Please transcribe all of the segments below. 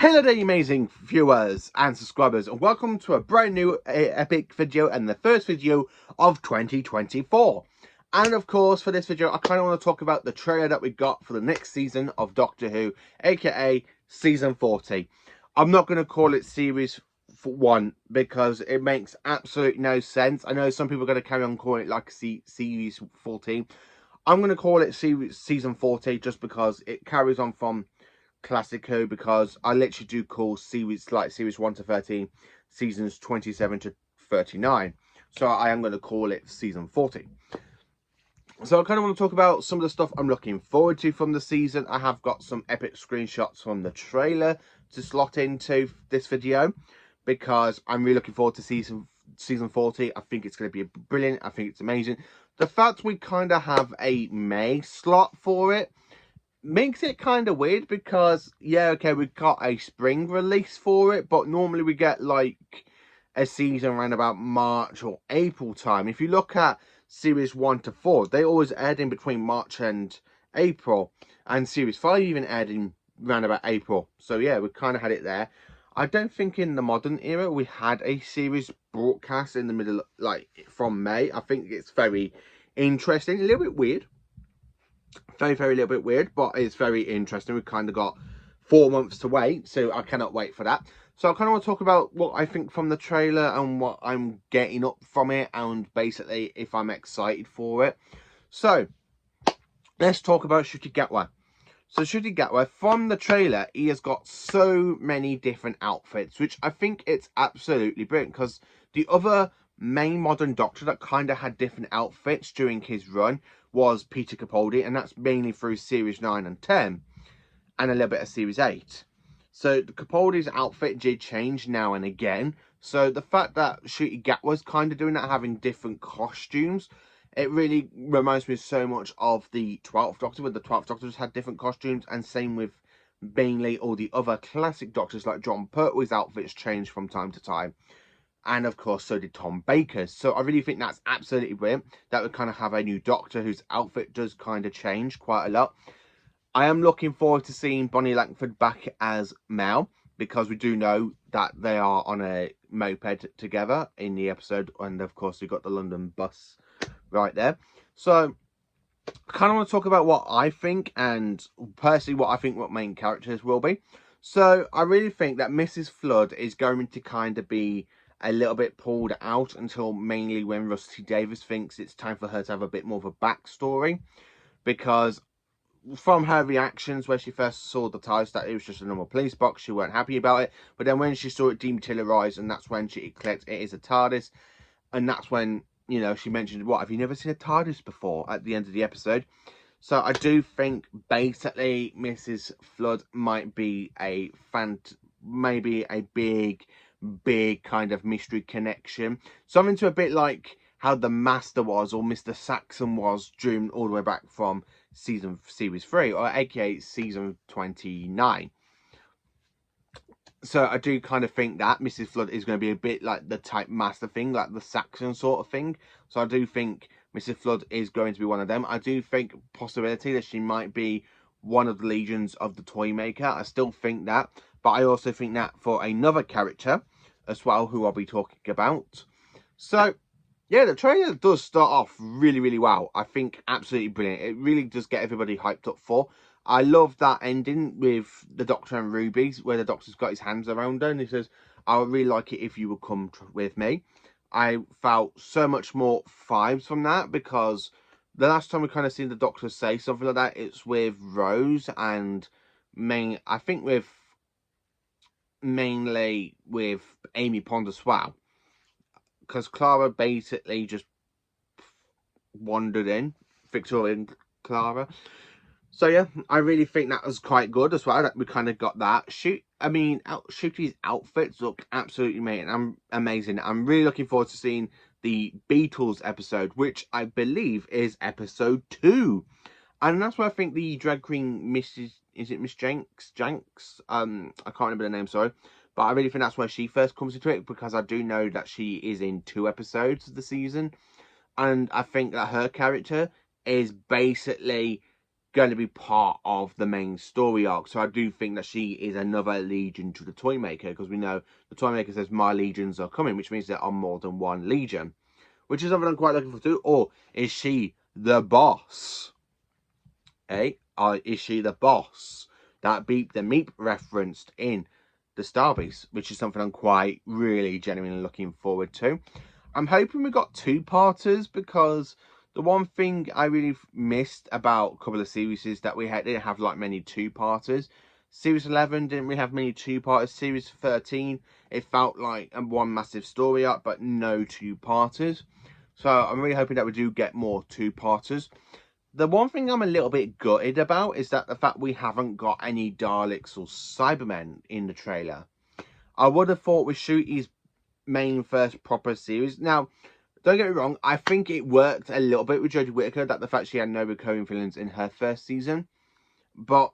Hello there, you amazing viewers and subscribers, and welcome to a brand new epic video and the first video of 2024. And of course, for this video, I kind of want to talk about the trailer that we got for the next season of Doctor Who, aka Season 40. I'm not going to call it Series 1 because it makes absolutely no sense. I know some people are going to carry on calling it like Series 14. I'm going to call it Season 40 just because it carries on from Classic Who, because I literally do call series like series 1 to 13 seasons 27 to 39, so I am going to call it season 40. So I kind of want to talk about some of the stuff I'm looking forward to from the season. I have got some epic screenshots from the trailer to slot into this video because I'm really looking forward to season 40. I think it's going to be brilliant. I think it's amazing. The fact we kind of have a May slot for it makes it kind of weird because, yeah, okay, we've got a spring release for it, but normally we get like a season around about March or April time. If you look at series 1 to 4, they always aired in between March and April, and series 5 even aired in around about April. So yeah, we kind of had it there. I don't think in the modern era we had a series broadcast in the middle, like from May. I think it's very interesting, a little bit weird. Very little bit weird, but it's very interesting. We've kind of got 4 months to wait, so I cannot wait for that. So I kind of want to talk about what I think from the trailer and what I'm getting up from it, and basically if I'm excited for it. So let's talk about Ncuti Gatwa. So Ncuti Gatwa, from the trailer, he has got so many different outfits, which I think it's absolutely brilliant, because the other main modern Doctor that kind of had different outfits during his run was Peter Capaldi, and that's mainly through series 9 and 10 and a little bit of series 8. So the Capaldi's outfit did change now and again, so the fact that Ncuti Gatwa's kind of doing that, having different costumes, it really reminds me so much of the 12th Doctor, where the 12th Doctors had different costumes, and same with mainly all the other classic Doctors, like John Pertwee's outfits changed from time to time. And of course, so did Tom Baker's. So I really think that's absolutely brilliant that we kind of have a new Doctor whose outfit does kind of change quite a lot. I am looking forward to seeing Bonnie Langford back as Mel, because we do know that they are on a moped together in the episode. And of course, we got the London bus right there. So I kind of want to talk about what I think, and personally what I think what main characters will be. So I really think that Mrs. Flood is going to kind of be a little bit pulled out until mainly when Rusty Davies thinks it's time for her to have a bit more of a backstory, because from her reactions where she first saw the TARDIS, that it was just a normal police box, she weren't happy about it. But then when she saw it dematerialise, and that's when she clicked, it is a TARDIS, and that's when, you know, she mentioned, what, have you never seen a TARDIS before, at the end of the episode. So I do think basically Mrs. Flood might be maybe a big kind of mystery connection, something to a bit like how the Master was, or Mr. Saxon was, during all the way back from series 3, or aka season 29. So I do kind of think that Mrs. Flood is going to be a bit like the type Master thing, like the Saxon sort of thing. So I do think Mrs. Flood is going to be one of them. I do think possibility that she might be one of the legions of the Toymaker. I still think that, but I also think that for another character as well, who I'll be talking about. So yeah, the trailer does start off really well. I think absolutely brilliant. It really does get everybody hyped up for. I love that ending with the Doctor and Ruby, where the Doctor's got his hands around her and he says, I would really like it if you would come with me. I felt so much more vibes from that, because the last time we kind of seen the Doctor say something like that, it's with Rose, and I think mainly with Amy Pond as well, because Clara basically just wandered in, Victorian Clara. So yeah, I really think that was quite good as well, that we kind of got that. Ncuti's outfits look absolutely amazing. I'm really looking forward to seeing the Beatles episode, which I believe is episode 2. And that's where I think the drag queen Miss Jenks? I can't remember the name, sorry. But I really think that's where she first comes into it, because I do know that she is in 2 episodes of the season. And I think that her character is basically going to be part of the main story arc. So I do think that she is another legion to the Toymaker, because we know the Toymaker says my legions are coming, which means there are more than one legion, which is something I'm quite looking forward to. Or is she the boss? Or is she the boss that the Meep referenced in the Starbase, which is something I'm quite really genuinely looking forward to. I'm hoping we got two-parters, because the one thing I really missed about a couple of series is that didn't have like many two-parters. Series 11 didn't really have many two-parters. Series 13, it felt like one massive story arc, but no two-parters. So I'm really hoping that we do get more two-parters. The one thing I'm a little bit gutted about is that the fact we haven't got any Daleks or Cybermen in the trailer. I would have thought with Ncuti's main first proper series. Now, don't get me wrong, I think it worked a little bit with Jodie Whittaker, that the fact she had no recurring villains in her first season. But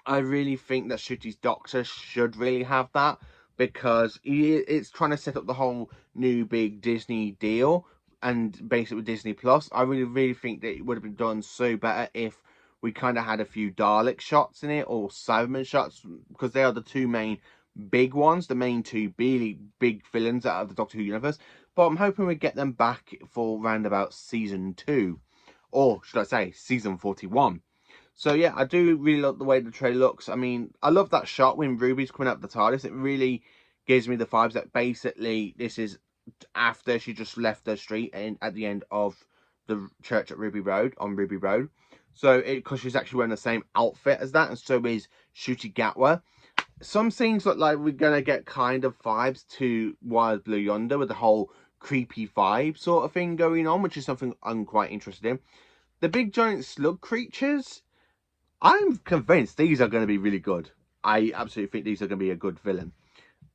I really think that Ncuti's Doctor should really have that, because it's trying to set up the whole new big Disney deal and base it with Disney Plus. I really think that it would have been done so better if we kind of had a few Dalek shots in it, or Cyberman shots, because they are the two main big ones, the main two really big villains out of the Doctor Who universe. But I'm hoping we get them back for round about season 2, or should I say season 41. So yeah, I do really love the way the trailer looks. I mean, I love that shot when Ruby's coming up the TARDIS. It really gives me the vibes that basically this is after she just left the street and at the end of the church at Ruby Road, on Ruby Road. So because she's actually wearing the same outfit as that, and so is Ncuti Gatwa. Some scenes look like we're going to get kind of vibes to Wild Blue Yonder, with the whole creepy vibe sort of thing going on, which is something I'm quite interested in. The big giant slug creatures, I'm convinced these are going to be really good. I absolutely think these are going to be a good villain,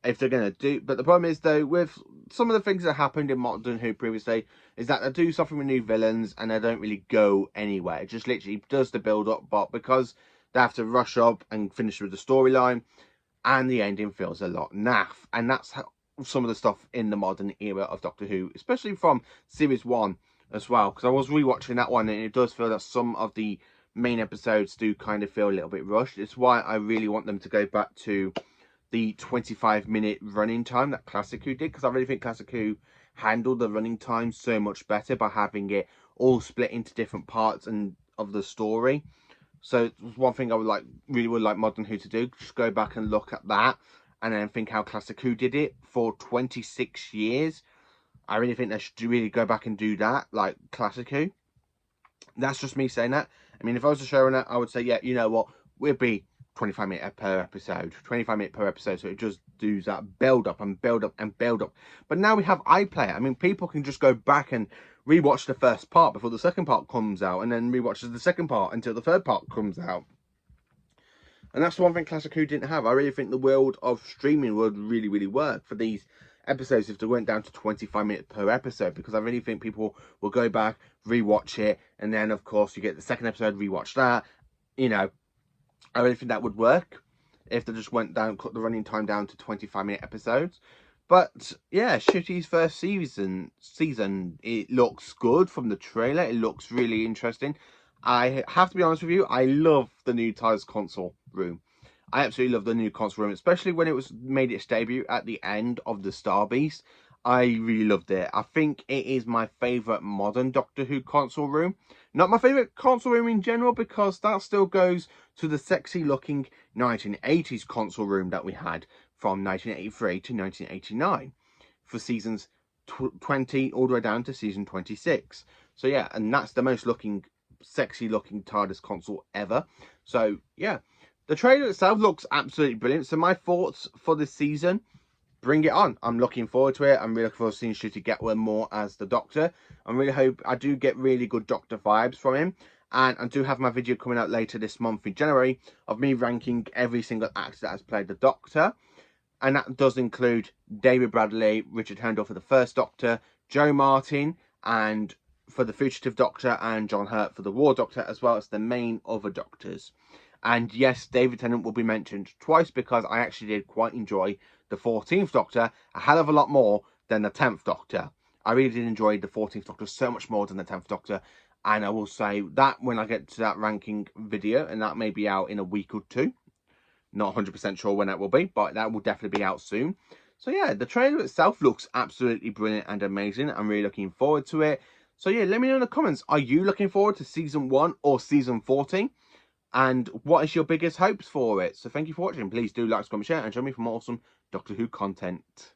if they're going to do. But the problem is, though, with some of the things that happened in Modern Who previously, is that they do something with new villains and they don't really go anywhere. It just literally does the build-up, but because they have to rush up and finish with the storyline, and the ending feels a lot naff. And that's how some of the stuff in the modern era of Doctor Who, especially from Series 1 as well, because I was rewatching that one, and it does feel that some of the main episodes do kind of feel a little bit rushed. It's why I really want them to go back to the 25-minute running time that Classic Who did, because I really think Classic Who handled the running time so much better by having it all split into different parts and of the story. So one thing I really would like Modern Who to do, just go back and look at that, and then think how Classic Who did it for 26 years. I really think they should really go back and do that, like Classic Who. That's just me saying that. I mean, if I was a showrunner, I would say, yeah, you know what, we'd be 25 minutes per episode, 25 minutes per episode, so it just does that build up and build up and build up. But now we have iPlayer. I mean, people can just go back and rewatch the first part before the second part comes out, and then rewatch the second part until the third part comes out. And that's the one thing Classic Who didn't have. I really think the world of streaming would really, really work for these episodes if they went down to 25 minutes per episode, because I really think people will go back, rewatch it, and then of course you get the second episode, rewatch that. You know, I really think that would work if they just went down, cut the running time down to 25-minute episodes. But yeah, Ncuti's first season, it looks good from the trailer. It looks really interesting. I have to be honest with you, I love the new TARDIS console room. I absolutely love the new console room, especially when it was made its debut at the end of the Starbase. I really loved it. I think it is my favourite modern Doctor Who console room. Not my favourite console room in general, because that still goes to the sexy looking 1980s console room that we had from 1983 to 1989 for seasons 20 all the way down to season 26. So yeah, and that's the most sexy looking TARDIS console ever. So yeah, the trailer itself looks absolutely brilliant. So my thoughts for this season, bring it on. I'm looking forward to it. I'm really looking forward to seeing Ncuti Gatwa more as the Doctor. I do get really good Doctor vibes from him. And I do have my video coming out later this month in January of me ranking every single actor that has played the Doctor. And that does include David Bradley, Richard Hurndall for the first Doctor, Joe Martin and for the Fugitive Doctor, and John Hurt for the War Doctor, as well as the main other Doctors. And yes, David Tennant will be mentioned twice, because I actually did quite enjoy the 14th Doctor a hell of a lot more than the 10th Doctor. I really did enjoy the 14th Doctor so much more than the 10th Doctor. And I will say that when I get to that ranking video, and that may be out in a week or two. Not 100% sure when that will be, but that will definitely be out soon. So yeah, the trailer itself looks absolutely brilliant and amazing. I'm really looking forward to it. So yeah, let me know in the comments, are you looking forward to season 1 or season 14? And what is your biggest hopes for it? So thank you for watching. Please do like, comment, share, and join me for more awesome Doctor Who content.